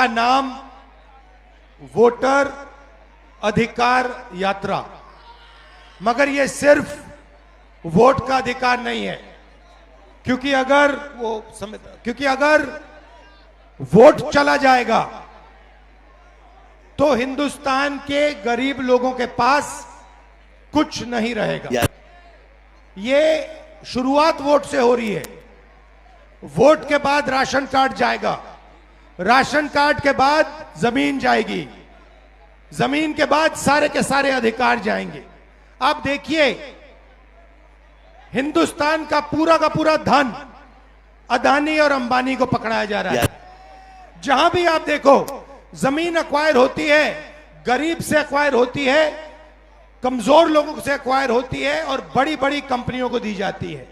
का नाम वोटर अधिकार यात्रा, मगर ये सिर्फ वोट का अधिकार नहीं है, क्योंकि अगर वोट चला जाएगा तो हिंदुस्तान के गरीब लोगों के पास कुछ नहीं रहेगा। ये शुरुआत वोट से हो रही है। वोट के बाद राशन कार्ड जाएगा, राशन कार्ड के बाद जमीन जाएगी, जमीन के बाद सारे के सारे अधिकार जाएंगे। आप देखिए, हिंदुस्तान का पूरा धन अदानी और अंबानी को पकड़ाया जा रहा है। जहां भी आप देखो, जमीन एक्वायर होती है, गरीब से एक्वायर होती है, कमजोर लोगों से एक्वायर होती है और बड़ी बड़ी कंपनियों को दी जाती है।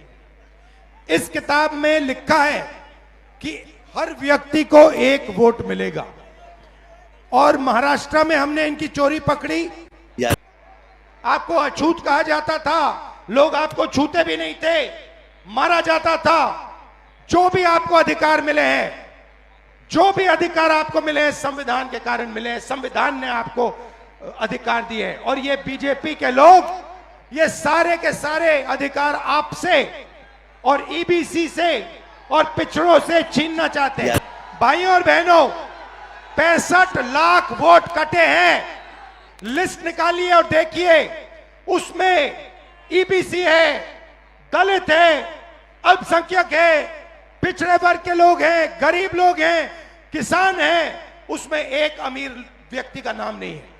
इस किताब में लिखा है कि हर व्यक्ति को एक वोट मिलेगा, और महाराष्ट्र में हमने इनकी चोरी पकड़ी। आपको अछूत कहा जाता था, लोग आपको छूते भी नहीं थे, मारा जाता था। जो भी आपको अधिकार मिले हैं, जो भी अधिकार आपको मिले हैं, संविधान के कारण मिले हैं। संविधान ने आपको अधिकार दिए हैं, और ये बीजेपी के लोग ये सारे के सारे अधिकार आपसे और ईबीसी से और पिछड़ों से छीनना चाहते हैं। भाइयों और बहनों, 65 लाख वोट कटे हैं। लिस्ट निकालिए और देखिए, उसमें ईबीसी है, दलित है, अल्पसंख्यक है, पिछड़े वर्ग के लोग हैं, गरीब लोग हैं, किसान हैं। उसमें एक अमीर व्यक्ति का नाम नहीं है।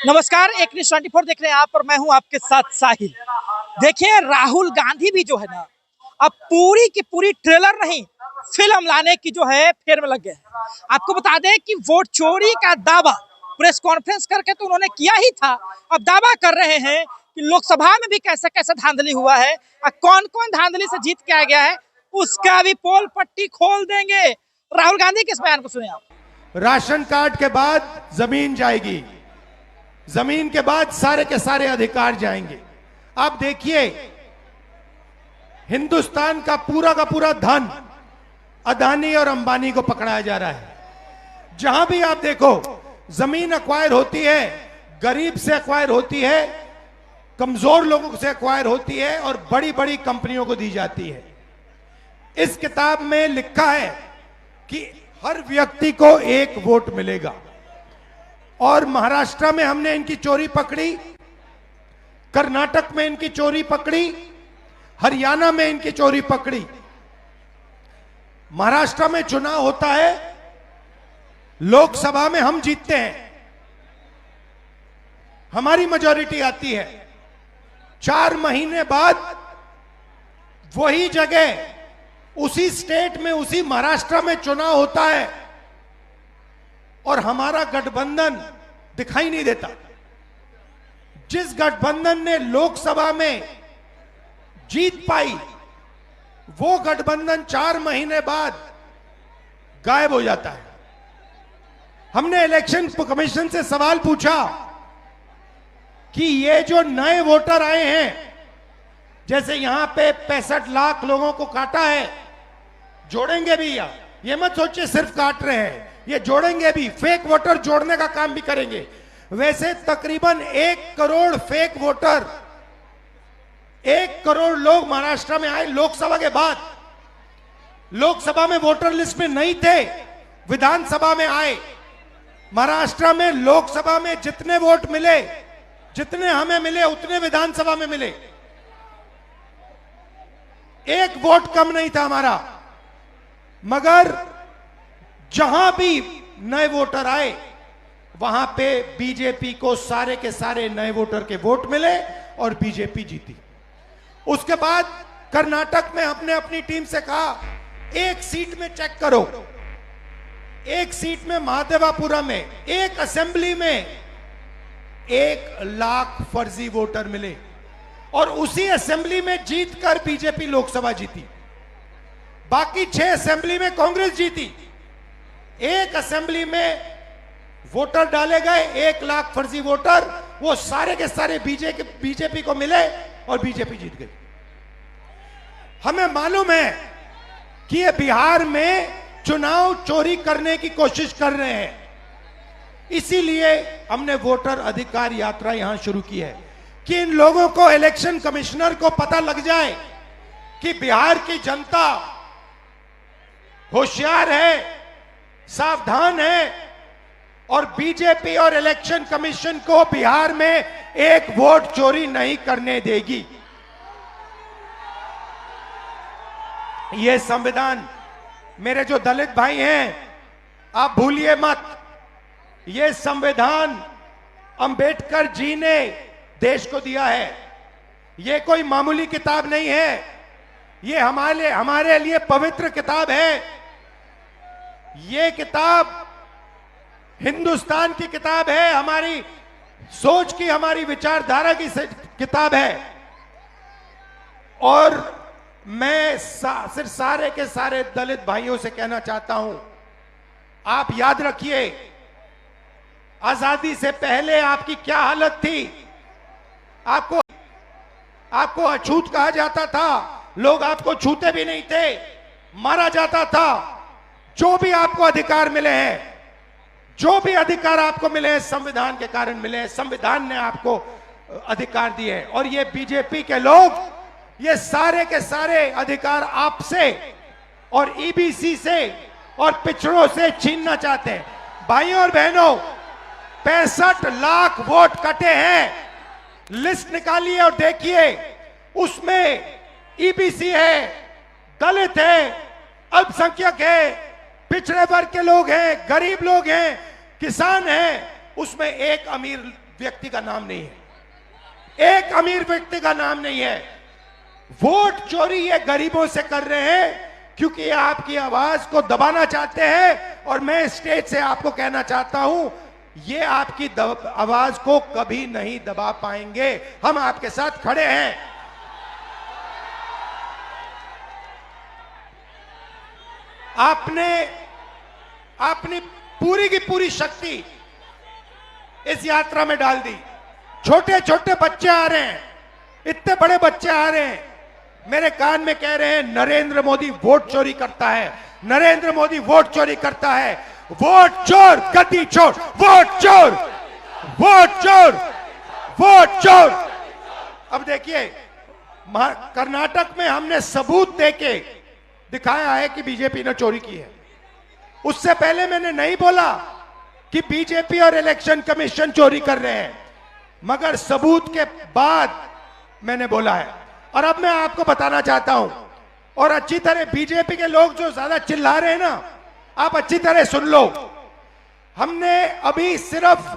नमस्कार, एक न्यूज़ 24 देख रहे हैं आप, और मैं हूं आपके साथ साहिल। देखिए, राहुल गांधी भी जो है ना, अब पूरी की पूरी ट्रेलर नहीं, फिल्म लाने की जो है फेर में लग गए हैं। आपको बता दें कि वोट चोरी का दावा प्रेस कॉन्फ्रेंस करके तो उन्होंने किया ही था, अब दावा कर रहे हैं कि लोकसभा में भी कैसे कैसे धांधली हुआ है और कौन कौन धांधली से जीत के आ गया है, उसका भी पोल पट्टी खोल देंगे। राहुल गांधी के इस बयान को सुनिए आप। राशन कार्ड के बाद जमीन जाएगी, जमीन के बाद सारे के सारे अधिकार जाएंगे। आप देखिए, हिंदुस्तान का पूरा धन अदानी और अंबानी को पकड़ाया जा रहा है। जहां भी आप देखो, जमीन एक्वायर होती है, गरीब से एक्वायर होती है, कमजोर लोगों से एक्वायर होती है और बड़ी बड़ी कंपनियों को दी जाती है। इस किताब में लिखा है कि हर व्यक्ति को एक वोट मिलेगा, और महाराष्ट्र में हमने इनकी चोरी पकड़ी, कर्नाटक में इनकी चोरी पकड़ी, हरियाणा में इनकी चोरी पकड़ी। महाराष्ट्र में चुनाव होता है, लोकसभा में हम जीतते हैं, हमारी मेजॉरिटी आती है। 4 महीने बाद वही जगह, उसी स्टेट में, उसी महाराष्ट्र में चुनाव होता है और हमारा गठबंधन दिखाई नहीं देता। जिस गठबंधन ने लोकसभा में जीत पाई, वो गठबंधन 4 महीने बाद गायब हो जाता है। हमने इलेक्शन कमीशन से सवाल पूछा कि ये जो नए वोटर आए हैं, जैसे यहां पे 65 लाख लोगों को काटा है, जोड़ेंगे भी, या ये मत सोचिए सिर्फ काट रहे हैं, ये जोड़ेंगे भी, फेक वोटर जोड़ने का काम भी करेंगे। वैसे तकरीबन 1 करोड़ फेक वोटर, 1 करोड़ लोग महाराष्ट्र में आए लोकसभा के बाद। लोकसभा में वोटर लिस्ट में नहीं थे, विधानसभा में आए। महाराष्ट्र में लोकसभा में जितने वोट मिले, जितने हमें मिले, उतने विधानसभा में मिले। 1 वोट कम नहीं था हमारा, मगर जहां भी नए वोटर आए, वहां पे बीजेपी को सारे के सारे नए वोटर के वोट मिले और बीजेपी जीती। उसके बाद कर्नाटक में हमने अपनी टीम से कहा, 1 सीट में चेक करो, 1 सीट में महादेवापुरा में, 1 असेंबली में 1 लाख फर्जी वोटर मिले, और उसी असेंबली में जीतकर बीजेपी लोकसभा जीती। बाकी 6 असेंबली में कांग्रेस जीती। 1 असेंबली में वोटर डाले गए, 1 लाख फर्जी वोटर, वो सारे के सारे बीजेपी को मिले और बीजेपी जीत गई। हमें मालूम है कि ये बिहार में चुनाव चोरी करने की कोशिश कर रहे हैं, इसीलिए हमने वोटर अधिकार यात्रा यहां शुरू की है कि इन लोगों को, इलेक्शन कमिश्नर को पता लग जाए कि बिहार की जनता होशियार है, सावधान है और बीजेपी और इलेक्शन कमीशन को बिहार में एक वोट चोरी नहीं करने देगी। ये संविधान, मेरे जो दलित भाई हैं, आप भूलिए मत, ये संविधान अंबेडकर जी ने देश को दिया है। ये कोई मामूली किताब नहीं है, ये हमारे लिए पवित्र किताब है। ये किताब हिंदुस्तान की किताब है, हमारी सोच की, हमारी विचारधारा की किताब है। और मैं सिर्फ सारे के सारे दलित भाइयों से कहना चाहता हूं, आप याद रखिए, आजादी से पहले आपकी क्या हालत थी। आपको अछूत कहा जाता था, लोग आपको छूते भी नहीं थे, मारा जाता था। जो भी आपको अधिकार मिले हैं, जो भी अधिकार आपको मिले हैं, संविधान के कारण मिले हैं, संविधान ने आपको अधिकार दिए हैं। और ये बीजेपी के लोग ये सारे के सारे अधिकार आपसे और ईबीसी से और पिछड़ों से छीनना चाहते हैं। भाइयों और बहनों, 65 लाख वोट कटे हैं, लिस्ट निकालिए और देखिए, उसमें ईबीसी है, दलित है, अल्पसंख्यक है, पिछड़े वर्ग के लोग हैं, गरीब लोग हैं, किसान हैं। उसमें एक अमीर व्यक्ति का नाम नहीं है, एक अमीर व्यक्ति का नाम नहीं है। वोट चोरी ये गरीबों से कर रहे हैं क्योंकि ये आपकी आवाज को दबाना चाहते हैं। और मैं स्टेज से आपको कहना चाहता हूं, ये आपकी आवाज को कभी नहीं दबा पाएंगे। हम आपके साथ खड़े हैं। आपने अपनी पूरी की पूरी शक्ति इस यात्रा में डाल दी। छोटे छोटे बच्चे आ रहे हैं, इतने बड़े बच्चे आ रहे हैं, मेरे कान में कह रहे हैं नरेंद्र मोदी वोट चोरी करता है, नरेंद्र मोदी वोट चोरी करता है। वोट चोर, गद्दी चोर, वोट चोर, वोट चोर, वोट चोर। अब देखिए, कर्नाटक में हमने सबूत देके दिखाया है कि बीजेपी ने चोरी की है। उससे पहले मैंने नहीं बोला कि बीजेपी और इलेक्शन कमीशन चोरी कर रहे हैं, मगर सबूत के बाद मैंने बोला है। और अब मैं आपको बताना चाहता हूं, और अच्छी तरह बीजेपी के लोग जो ज्यादा चिल्ला रहे हैं ना, आप अच्छी तरह सुन लो। हमने अभी सिर्फ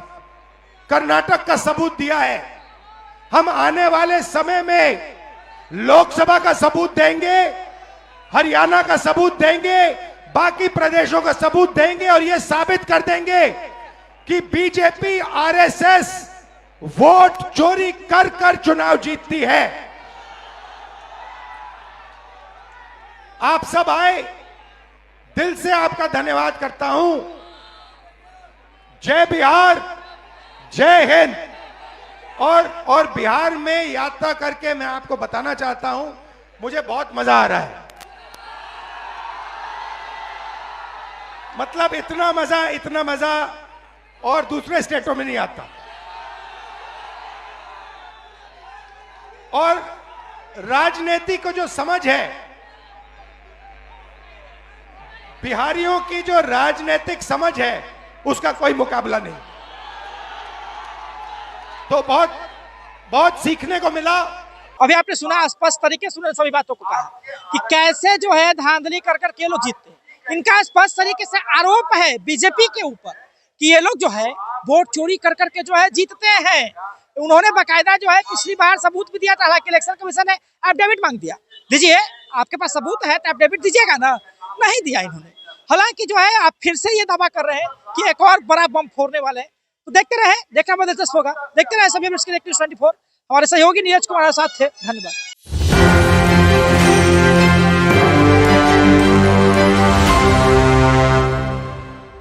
कर्नाटक का सबूत दिया है, हम आने वाले समय में लोकसभा का सबूत देंगे, हरियाणा का सबूत देंगे, बाकी प्रदेशों का सबूत देंगे और यह साबित कर देंगे कि बीजेपी आरएसएस वोट चोरी कर कर चुनाव जीतती है। आप सब आए, दिल से आपका धन्यवाद करता हूं। जय बिहार, जय हिंद। और बिहार में यात्रा करके मैं आपको बताना चाहता हूं, मुझे बहुत मजा आ रहा है। मतलब इतना मजा और दूसरे स्टेटों में नहीं आता। और राजनीति को जो समझ है, बिहारियों की जो राजनीतिक समझ है, उसका कोई मुकाबला नहीं। तो बहुत सीखने को मिला। अभी आपने सुना, स्पष्ट तरीके से सभी बातों को कहा कि कैसे जो है धांधली कर कर के लोग जीतते हैं। इनका स्पष्ट तरीके से आरोप है बीजेपी के ऊपर कि ये लोग जो है वोट चोरी कर करके जो है जीतते हैं। उन्होंने बकायदा जो है पिछली बार सबूत भी दिया था, हालांकि इलेक्शन कमीशन ने एफिडेविट मांग दिया। दीजिए, आपके पास सबूत है तो एफिडेविट दीजिएगा ना, नहीं दिया इन्होंने। हालांकि जो है आप फिर से ये दावा कर रहे हैं कि एक और बड़ा बम फोड़ने वाले हैं। तो देखते रहे, देखना बहुत दिलचस्प होगा। देखते रहे सभी, न्यूज़ 24 हमारे सहयोगी नीरज कुमार साथ थे। धन्यवाद।